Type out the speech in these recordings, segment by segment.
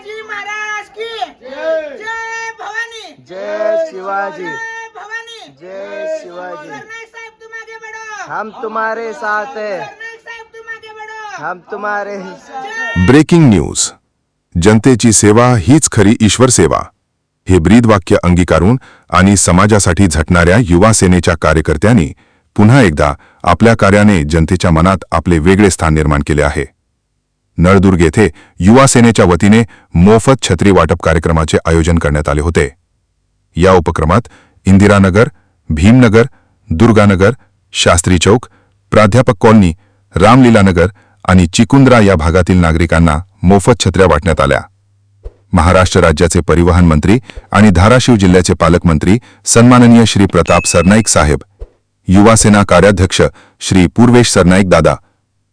शिवाजी महाराज की जय भवानी, जय शिवाजी, जय भवानी, जय शिवाजी। सरनाईक साहेब तुम आगे बढ़ो, हम तुम्हारे साथ हैं, सरनाईक साहेब तुम आगे बढ़ो, हम तुम्हारे ब्रेकिंग न्यूज. जनतेची सेवा हीच खरी ईश्वर सेवा हे ब्रीदवाक्य अंगीकारून आणि समाजासाठी झटणाऱ्या युवा सेनेच्या कार्यकर्त्यांनी पुन्हा एकदा आपल्या कार्याने जनतेच्या मनात आपले वेगळे स्थान निर्माण केले आहे. नळदुर्ग येथे युवा सेनेच्या वतीने मोफत छत्री वाटप कार्यक्रमाचे आयोजन करण्यात आले होते. या उपक्रमात इंदिरानगर, भीमनगर, दुर्गानगर, शास्त्री चौक, प्राध्यापक कॉलनी, रामलीलानगर आणि चिकुंद्रा या भागातील नागरिकांना मोफत छत्र्या वाटण्यात आल्या. महाराष्ट्र राज्याचे परिवहन मंत्री आणि धाराशिव जिल्ह्याचे पालकमंत्री सन्माननीय श्री प्रताप सरनाईक साहेब, युवा सेना कार्याध्यक्ष श्री पूर्वेश सरनाईक दादा,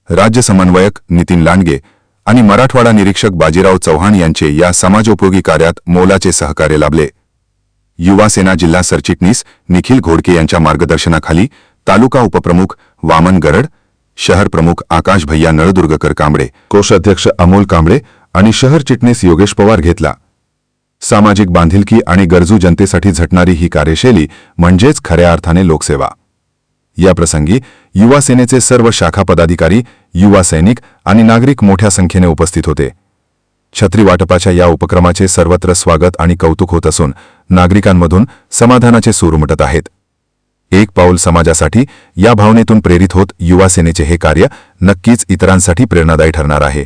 राज्य समन्वयक नितीन लांडगे आणि मराठवाडा निरीक्षक बाजीराव चव्हाण यांचे या समाजोपयोगी कार्यात मोलाचे सहकार्य लाभले. युवा सेना जिल्हा सरचिटणीस निखिल घोडके यांच्या मार्गदर्शनाखाली तालुका उपप्रमुख वामन गरड, शहर प्रमुख आकाश भैया नळदुर्गकर कांबळे, कोषाध्यक्ष अमोल कांबळे आणि शहर चिटणीस योगेश पवार घेतला. सामाजिक बांधिलकी आणि गरजू जनतेसाठी झटणारी ही कार्यशैली म्हणजेच खऱ्या अर्थाने लोकसेवा. या प्रसंगी युवा सेनेचे सर्व शाखा पदाधिकारी, युवा सैनिक आणि नागरिक मोठ्या संख्येने उपस्थित होते. छत्री वाटपाच्या या उपक्रमाचे सर्वत्र स्वागत आणि कौतुक होत असून नागरिकांमधून समाधानाचे सूर उमटत आहेत. एक पाऊल समाजासाठी या भावनेतून प्रेरित होत युवा सेनेचे हे कार्य नक्कीच इतरांसाठी प्रेरणादायी ठरणार आहे.